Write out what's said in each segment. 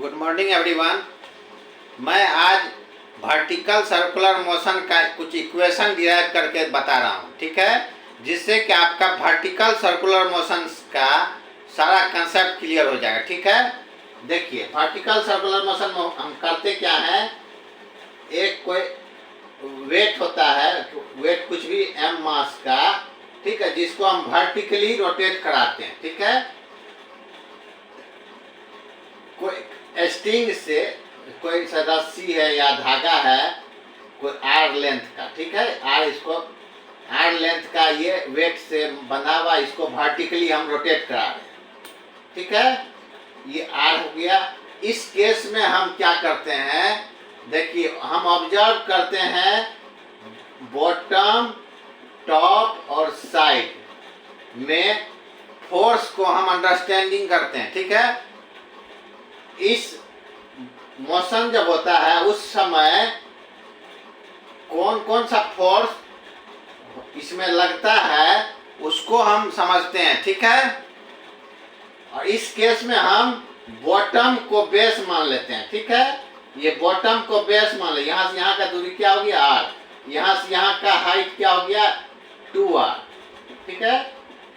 Good morning everyone. मैं आज vertical circular motion का कुछ इक्वेशन डिराइव करके बता रहा हूँ, ठीक है, जिससे कि आपका वर्टिकल सर्कुलर मोशन का सारा कंसेप्ट क्लियर हो जाएगा। ठीक है, देखिए वर्टिकल सर्कुलर मोशन में हम करते क्या है, एक कोई वेट होता है, वेट कुछ भी m मास का, ठीक है, जिसको हम वर्टिकली रोटेट कराते हैं। ठीक है, कोई स्ट्रिंग से कोई रस्सी है या धागा है कोई आर लेंथ का, ठीक है, आर लेंथ का ये वेट से बंधा हुआ, इसको वर्टिकली हम रोटेट करा रहे हैं। ठीक है, ये आर हो गया। इस केस में हम क्या करते हैं, देखिए हम ऑब्जर्व करते हैं बॉटम, टॉप और साइड में फोर्स को हम अंडरस्टैंडिंग करते हैं। ठीक है, इस मोशन जब होता है उस समय कौन कौन सा फोर्स इसमें लगता है उसको हम समझते हैं। ठीक है, और इस केस में हम बॉटम को बेस मान लेते हैं। ठीक है, ये बॉटम को बेस मान ले, यहाँ से यहाँ का दूरी क्या हो गया r, यहाँ से यहाँ का हाइट क्या हो गया 2r। ठीक है,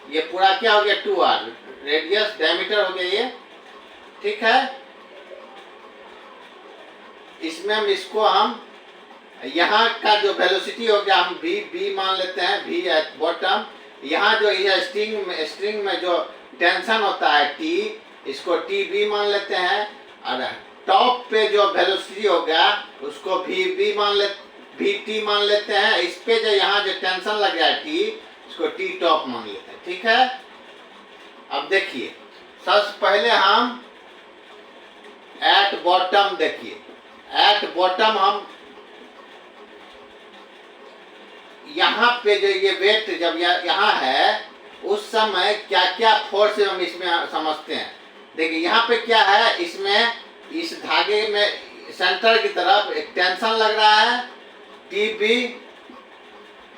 ये पूरा क्या हो गया 2r, रेडियस डायमीटर हो गया ये। ठीक है, इसमें हम यहाँ का जो वेलोसिटी हो गया हम v मान लेते हैं, v एट बॉटम। यहाँ जो ये स्ट्रिंग में जो टेंशन होता है t, इसको tb मान लेते हैं, और टॉप पे जो वेलोसिटी होगा उसको vt मान लेते हैं। इस पे जो यहाँ जो टेंशन लग रहा है t, इसको t टॉप मान लेते हैं। ठीक है, अब देखिए सबसे पहले हम एट बॉटम, देखिए एट बॉटम हम यहाँ पे जो ये वेट जब यहाँ है उस समय क्या क्या फोर्स हम इसमें समझते हैं। देखिए यहाँ पे क्या है, इसमें इस धागे में सेंटर की तरफ एक टेंशन लग रहा है टीबी,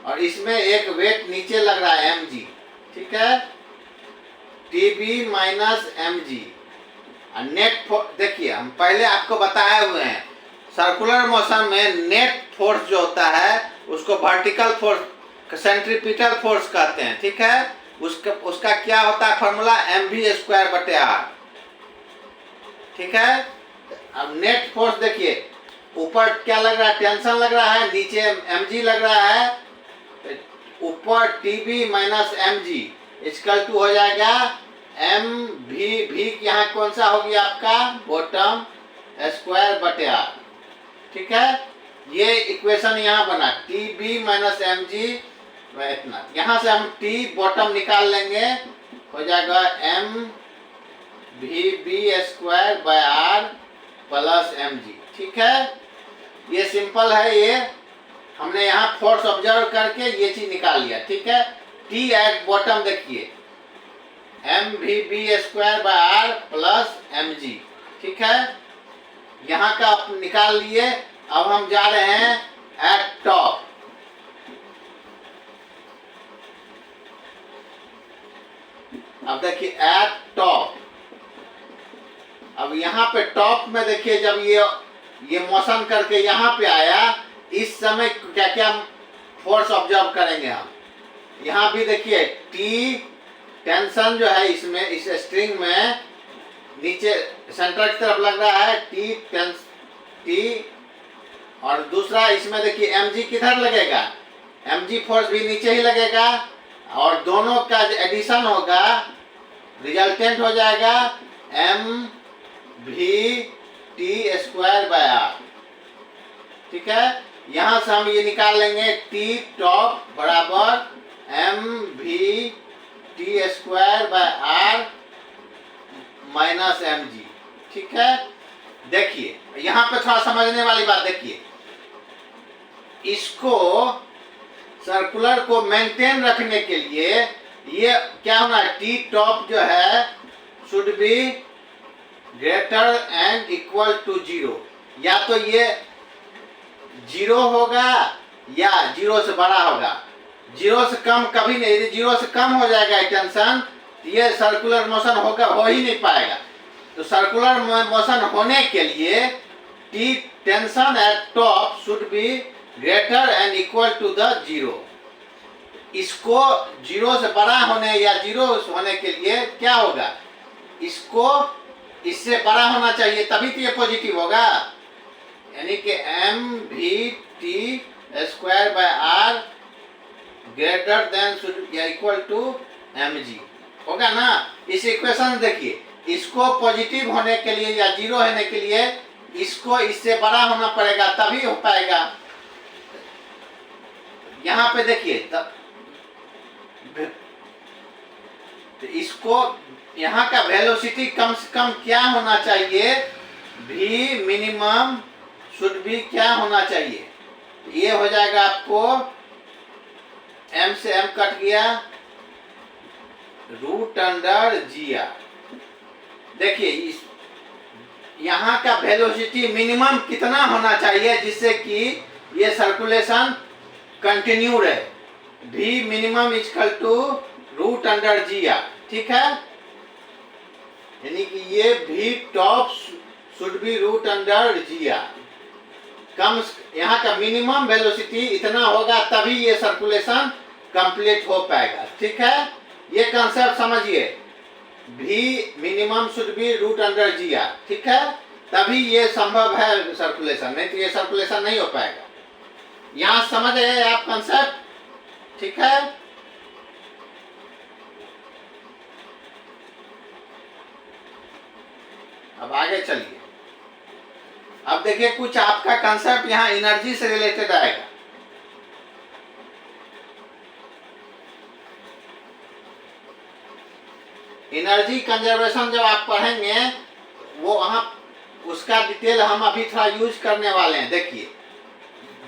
और इसमें एक वेट नीचे लग रहा है mg। ठीक है, TB minus mg। Net force देखिए हम पहले आपको बताए हुए हैं, सर्कुलर मोशन में नेट फोर्स जो होता है उसको वर्टिकल फोर्स, सेंट्रीपिटल फोर्स कहते हैं। ठीक है, उसका क्या होता है फॉर्मूला mv²/r। ठीक है, अब नेट फोर्स देखिए ऊपर क्या लग रहा है, टेंशन लग रहा है, नीचे mg लग रहा है, ऊपर tb minus mg equal to हो जाएगा mv। यहाँ कौन सा हो गया आपका बॉटम स्क्वायर/r। ठीक है, ये इक्वेशन यहाँ बना tb माइनस mg इतना, यहाँ से हम t बॉटम निकाल लेंगे, हो जाएगा mv²/r प्लस mg। ठीक है, ये सिंपल है, ये हमने यहाँ फोर्स ऑब्जर्व करके ये चीज निकाल लिया। ठीक है, t एट बॉटम देखिए mv²/r प्लस mg। ठीक है, यहाँ का निकाल लिए। अब हम जा रहे हैं एट टॉप। अब देखिए एट टॉप, अब यहाँ पे टॉप में देखिए जब ये मोशन करके यहाँ पे आया, इस समय क्या क्या फोर्स ऑब्जर्व करेंगे हम। यहाँ भी देखिए टी टेंशन जो है इसमें, इस स्ट्रिंग में नीचे सेंटर की तरफ लग रहा है टी, और दूसरा इसमें देखिए mg किधर लगेगा, mg फोर्स भी नीचे ही लगेगा, और दोनों का एडिशन होगा, रिजल्टेंट हो जाएगा mv²/r। ठीक है, यहाँ से हम ये निकाल लेंगे t टॉप बराबर mv²/r माइनस mg। ठीक है, देखिए यहाँ पे थोड़ा समझने वाली बात देखिए, इसको सर्कुलर को मेंटेन रखने के लिए ये क्या होना है, टी टॉप जो है should be greater and equal to 0। या तो ये 0 होगा या 0 से बड़ा होगा, 0 से कम कभी नहीं। यदि 0 से कम हो जाएगा टेंशन, ये सर्कुलर मोशन होगा, हो ही नहीं पाएगा। तो सर्कुलर मोशन होने के लिए T tension at top should be greater and equal to the zero. इसको जीरो से बड़ा होने या जीरो होने के लिए क्या होगा, इसको इससे बड़ा होना चाहिए, तभी तो ये पॉजिटिव होगा। यानी कि M V T square by R greater than should या इक्वल टू एम जी होगा ना। इस इक्वेशन देखिए, इसको पॉजिटिव होने के लिए या जीरो होने के लिए इसको इससे बड़ा होना पड़ेगा, तभी हो पाएगा। यहाँ पे देखिए तो इसको यहाँ का वेलोसिटी कम से कम क्या होना चाहिए, भी मिनिमम शुड भी क्या होना चाहिए, ये हो जाएगा आपको m से m कट गया रूट अंडर जी आर। देखिए इस यहाँ का वेलोसिटी मिनिमम कितना होना चाहिए जिससे कि ये सर्कुलेशन कंटिन्यू रहे, v minimum equal to root under G R, ठीक है। यानी कि ये v top should be root under G R. कम यहाँ का मिनिमम वेलोसिटी इतना होगा तभी ये सर्कुलेशन कंप्लीट हो पाएगा, ठीक है। ये कंसेप्ट समझिए, v minimum should be root under G R, ठीक है, तभी ये संभव है सर्कुलेशन, नहीं तो ये सर्कुलेशन नहीं हो पाएगा। यहाँ समझ गए आप कंसेप्ट, ठीक है। अब आगे चलिए। अब देखिए कुछ आपका कंसेप्ट यहाँ एनर्जी से रिलेटेड आएगा। एनर्जी कंजर्वेशन जब आप पढ़ेंगे वो वहाँ उसका डिटेल हम अभी थोड़ा यूज करने वाले हैं। देखिए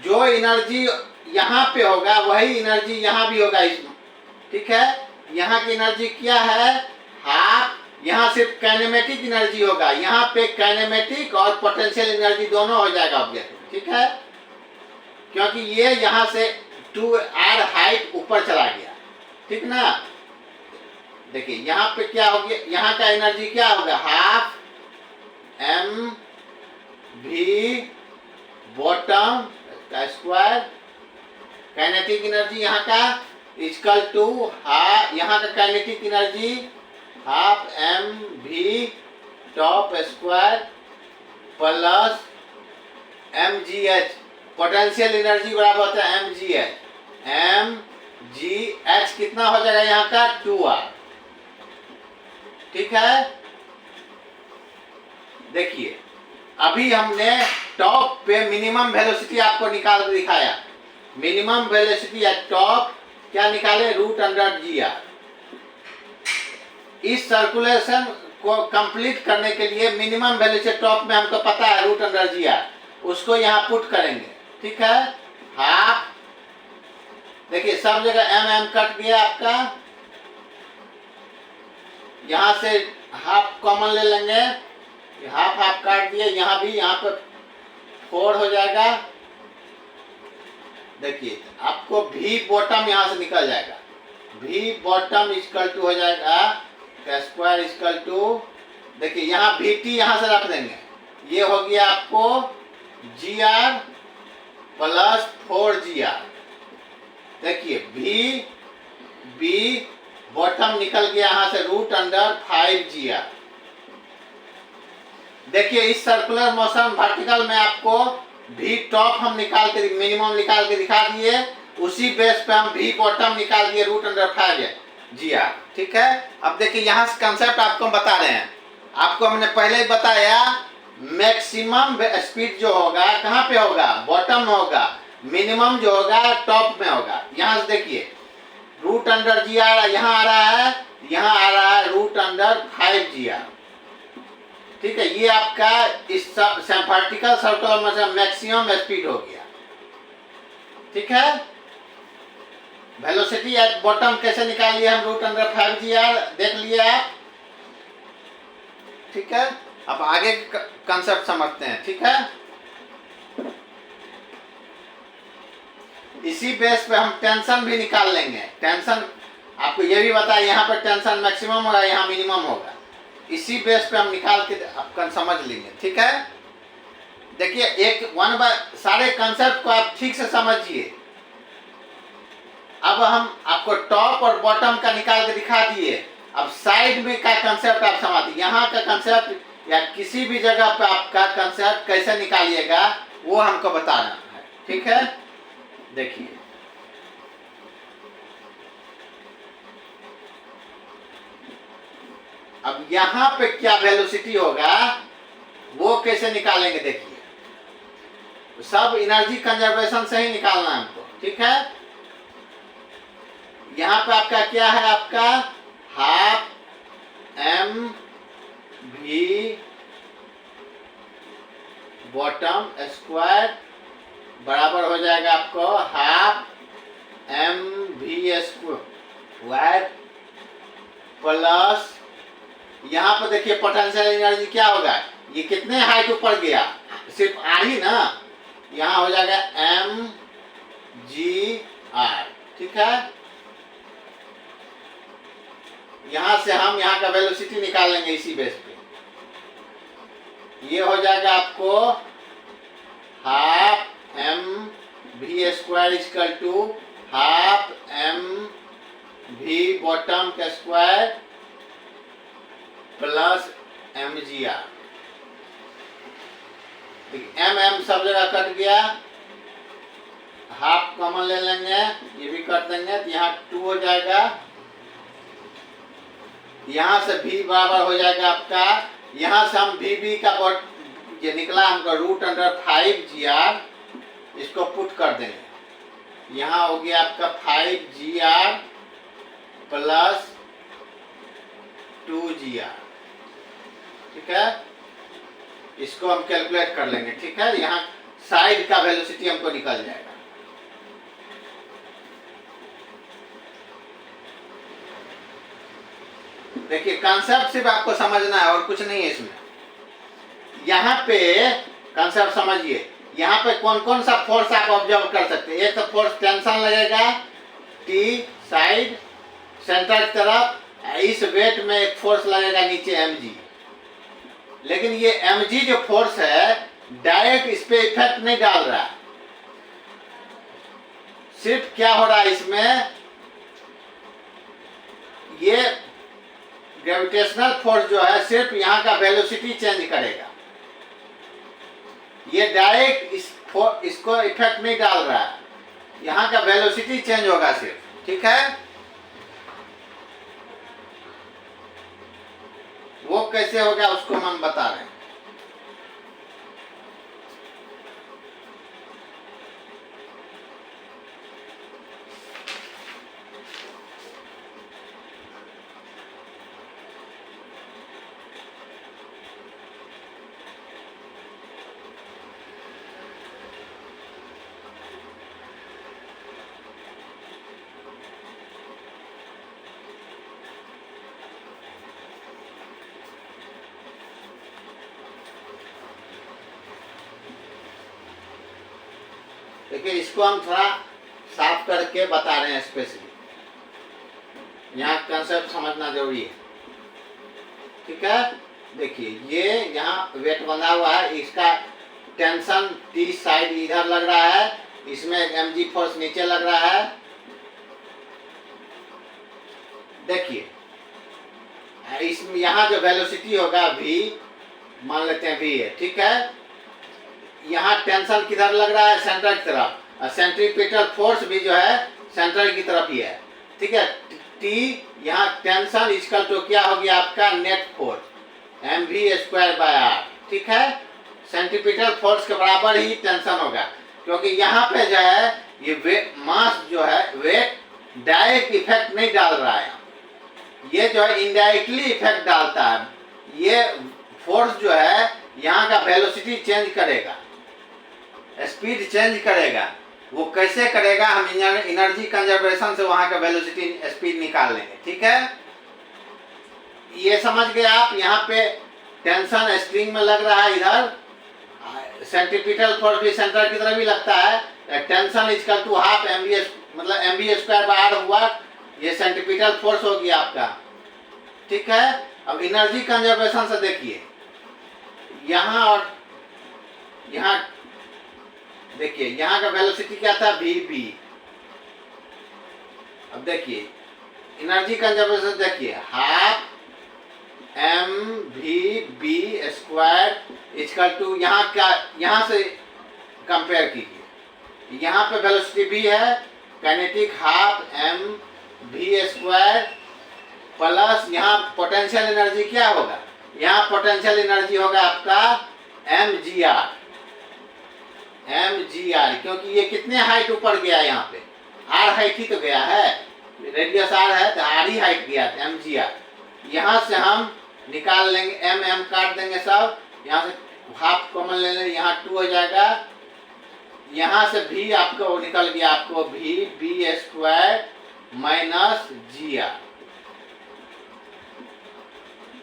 जो एनर्जी यहाँ पे होगा वही एनर्जी यहाँ भी होगा इसमें, ठीक है। यहाँ की एनर्जी क्या है, हाफ। यहाँ सिर्फ काइनेमेटिक एनर्जी होगा, यहाँ पे काइनेमेटिक और पोटेंशियल एनर्जी दोनों हो जाएगा ऑब्जेक्ट में, ठीक है। क्योंकि ये यहाँ से 2r हाइट ऊपर चला गया, ठीक ना। देखिए यहाँ पे क्या हो गया, यहाँ का एनर्जी क्या होगा, हाफ m v बॉटम का स्क्वायर। काइनेटिक एनर्जी यहाँ का इक्वल टू यहाँ का kinetic energy half m v top square plus mgh। Potential energy बराबर होता है mgh। mgh कितना हो जाएगा यहाँ का 2r, ठीक है। देखिए अभी हमने टॉप पे मिनिमम वेलोसिटी आपको निकाल कर दिखाया। मिनिमम वेलोसिटी एट टॉप क्या निकाले, रूट अंडर जी आर। इस सर्कुलेशन को कंप्लीट करने के लिए मिनिमम वेलोसिटी टॉप में हमको पता है रूट अंडर जी आर, उसको यहाँ पुट करेंगे, ठीक है। हाफ, देखिए सब जगह एम कट गया आपका, यहाँ से हाफ कॉमन ले लेंगे, हाफ हाफ काट दिए, यहाँ भी यहाँ पर 4 हो जाएगा। देखिए आपको भी बॉटम यहाँ से निकल जाएगा, भी बॉटम इक्वल टू हो जाएगा स्क्वायर इक्वल टू, देखिए यहाँ भी टी यहाँ से रख देंगे, ये हो गया आपको जी आर प्लस 4gr। देखिए भी बी बॉटम निकल गया यहाँ से रूट अंडर 5gr। देखिए इस सर्कुलर मोशन वर्टिकल में आपको भी टॉप हम निकाल के मिनिमम निकाल के दिखा दिए, उसी बेस पे हम भी बॉटम निकाल दिए रूट अंडर 5gr, ठीक है। अब देखिए यहाँ से कंसेप्ट आपको बता रहे हैं, आपको हमने पहले ही बताया मैक्सिमम स्पीड जो होगा कहाँ पे होगा, बॉटम में होगा, मिनिमम जो होगा टॉप में होगा। यहाँ से देखिए रूट अंडर जी आर यहाँ आ रहा है, यहाँ आ रहा है रूट अंडर 5gr, ठीक है। ये आपका इस vertical circular motion maximum speed हो गया, ठीक है। वेलोसिटी एट बॉटम कैसे निकालिए हम, रूट अंडर 5gr देख लिए आप, ठीक है। अब आगे कंसेप्ट समझते हैं, ठीक है। इसी बेस पे हम टेंशन भी निकाल लेंगे। टेंशन आपको ये भी बताया, यहाँ पर टेंशन मैक्सिमम होगा, यहाँ मिनिमम होगा। इसी बेस पे हम निकाल के आपका समझ लेंगे, ठीक है। देखिए एक वन बाय सारे कंसेप्ट को आप ठीक से समझिए। अब हम आपको टॉप और बॉटम का निकाल के दिखा दिए, अब साइड में का कंसेप्ट आप समझिए। यहाँ का कंसेप्ट या किसी भी जगह पे आपका कंसेप्ट कैसे निकालिएगा वो हमको बताना है, ठीक है। देखिए अब यहाँ पे क्या वेलोसिटी होगा वो कैसे निकालेंगे, देखिए सब एनर्जी कंजर्वेशन से ही निकालना है हमको, ठीक है। यहाँ पे आपका क्या है, आपका half M V bottom square बराबर हो जाएगा आपको half M V square plus, यहाँ पर देखिए पोटेंशियल एनर्जी क्या होगा, ये कितने हाइट ऊपर गया, सिर्फ आर ही ना, यहाँ हो जाएगा एम जी आर, ठीक है। यहां से हम यहाँ का वेलोसिटी निकाल लेंगे इसी बेस पे। ये हो जाएगा आपको half M V square equal to half M V bottom का square plus M G R. M M सब जगह कट गया, हाफ कॉमन ले लेंगे, ये भी कर देंगे तो यहाँ 2 हो जाएगा। यहाँ से भी बराबर हो जाएगा आपका, यहाँ से हम भी का ये निकला हमका √5GR, इसको पुट कर देंगे। यहाँ हो गया आपका 5GR प्लस 2GR, ठीक है। इसको हम कैलकुलेट कर लेंगे, ठीक है। यहाँ साइड का वेलोसिटी हमको निकल जाएगा। देखिए कंसेप्ट सिर्फ आपको समझना है और कुछ नहीं है इसमें। यहाँ पे कंसेप्ट समझिए, यहाँ पे कौन कौन सा फोर्स आप ऑब्जर्व कर सकते हैं। एक तो फोर्स टेंशन लगेगा टी साइड सेंटर की तरफ, इस वेट में एक फोर्स लगेगा नीचे mg। लेकिन ये mg जो फोर्स है डायरेक्ट इस पे इफेक्ट नहीं डाल रहा, सिर्फ क्या हो रहा है इसमें, ये ग्रेविटेशनल फोर्स जो है सिर्फ यहाँ का वेलोसिटी चेंज करेगा, ये डायरेक्ट इसको इफेक्ट नहीं डाल रहा है, यहाँ का वेलोसिटी चेंज होगा सिर्फ, ठीक है। वो कैसे होगा उसको हम बता रहे हैं। देखिए इसको हम थोड़ा साफ करके बता रहे हैं स्पेशली, यहाँ कंसेप्ट समझना जरूरी है, ठीक है। देखिए ये यहाँ वेट बंधा हुआ है, इसका टेंशन टी साइड इधर लग रहा है, इसमें mg फोर्स नीचे लग रहा है। देखिए इसमें यहाँ जो वेलोसिटी होगा v, मान लेते हैं v है, ठीक है। यहाँ टेंशन किधर लग रहा है, सेंटर की तरफ, और सेंट्रीपिटल फोर्स भी जो है सेंटर की तरफ ही है, ठीक है। टी यहाँ टेंशन इक्वल टू क्या हो गया आपका नेट फोर्स mv²/r, ठीक है। सेंट्रीपिटल फोर्स के बराबर ही टेंशन होगा, क्योंकि यहाँ पे जो है ये मास जो है वेट डायरेक्ट इफेक्ट नहीं डाल रहा है, ये जो है इनडायरेक्टली इफेक्ट डालता है। ये फोर्स जो है यहाँ का वेलोसिटी चेंज करेगा, स्पीड चेंज करेगा। वो कैसे करेगा, हम एनर्जी कंजर्वेशन से वहां का वेलोसिटी स्पीड निकाल लेंगे, ठीक है। ये समझ गए आप। यहाँ पे टेंशन स्प्रिंग में लग रहा है, इधर सेंट्रीपिटल फोर्स भी सेंटर की तरफ ही लगता है। Tension equal to half mv, मतलब mv²/r हुआ, ये सेंट्रीपिटल फोर्स हो गया आपका, ठीक है। अब एनर्जी कंजर्वेशन से देखिए, यहाँ और यहाँ देखिए, यहाँ का वेलोसिटी क्या था, वी। अब देखिए एनर्जी कंजर्वेशन देखिए, half M V B square equal to, यहाँ क्या, यहाँ से कंपेयर कीजिए, यहाँ पे वेलोसिटी भी है, kinetic half M V square plus यहाँ पोटेंशियल एनर्जी क्या होगा, यहाँ पोटेंशियल एनर्जी होगा आपका mgr, क्योंकि ये कितने हाइट ऊपर गया, यहाँ पे r हाइट ही तो गया है, रेडियस r है तो r ही हाइट गया mgr। यहाँ से हम निकाल लेंगे, m काट देंगे सब, यहाँ से हाफ कॉमन ले लेंगे, यहाँ 2 हो जाएगा, यहाँ से v आपको निकल गया, आपको v b square minus gr,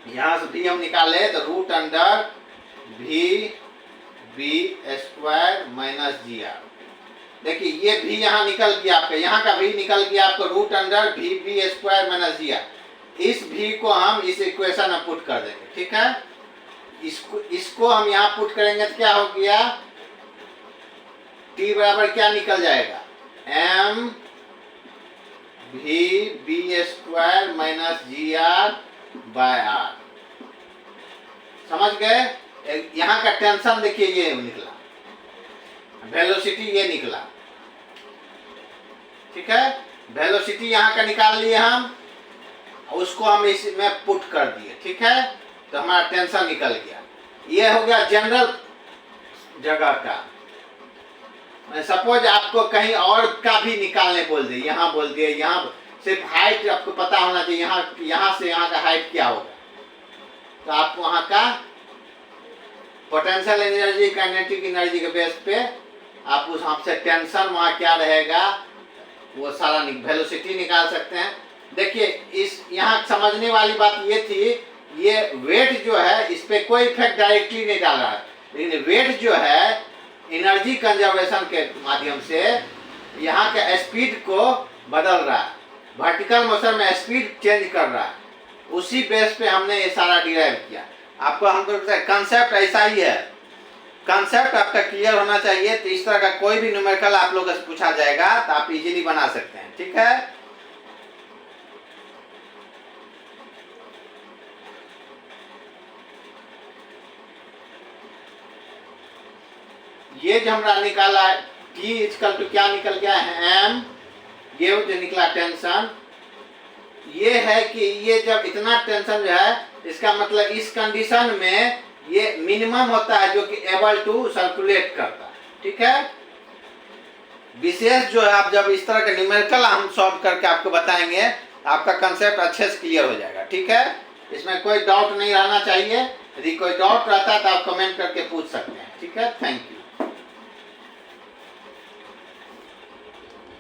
यहाँ से भी हम निकाले तो root under V B square minus G R. देखिए ये भी यहाँ निकल गया आपका, यहाँ का भी निकल गया आपको root under V B square minus G R. इस भी को हम इस इक्वेशन में पुट कर देंगे, ठीक है। इसको हम यहाँ पुट करेंगे तो क्या हो गया, टी बराबर क्या निकल जाएगा, M V B square minus G R by R. समझ गए, यहाँ का टेंशन देखिए, ये निकला, वेलोसिटी ये निकला, ठीक है। वेलोसिटी यहाँ का निकाल लिए हम, उसको हम इसमें पुट कर दिए, ठीक है, तो हमारा टेंशन निकल गया। ये हो गया जनरल जगह का। सपोज आपको कहीं और का भी निकालने बोल दिए, यहाँ बोल दिए, यहाँ सिर्फ हाइट आपको पता होना चाहिए, यहाँ से यहाँ का हाइट क्या होगा, तो आप वहाँ का पोटेंशियल एनर्जी काइनेटिक एनर्जी के बेस पे आप उस हमसे टेंशन वहाँ क्या रहेगा वो सारा वेलोसिटी निकाल सकते हैं। देखिए इस यहाँ समझने वाली बात ये थी, ये वेट जो है इस पर कोई इफेक्ट डायरेक्टली नहीं डाल रहा है, लेकिन वेट जो है एनर्जी कंजर्वेशन के माध्यम से यहाँ के स्पीड को बदल रहा है, वर्टिकल मोशन में स्पीड चेंज कर रहा है, उसी बेस पे हमने ये सारा डिराइव किया। आपको हमको कंसेप्ट ऐसा ही है, कंसेप्ट आपका क्लियर होना चाहिए, तो इस तरह का कोई भी न्यूमेरिकल आप लोगों से पूछा जाएगा तो आप इजीली बना सकते हैं, ठीक है। ये जो हमारा निकाला T इक्वल टू क्या निकल गया है, m, ये जो निकला टेंशन, ये है कि ये जब इतना टेंशन जो है, इसका मतलब इस कंडीशन में ये मिनिमम होता है जो कि एबल टू सर्कुलेट करता है, ठीक है। विशेष जो है आप जब इस तरह का न्यूमेरिकल हम सॉल्व करके आपको बताएंगे, आपका कंसेप्ट अच्छे से क्लियर हो जाएगा, ठीक है। इसमें कोई डाउट नहीं रहना चाहिए, यदि कोई डाउट रहता है तो आप कमेंट करके पूछ सकते हैं, ठीक है। Thank you.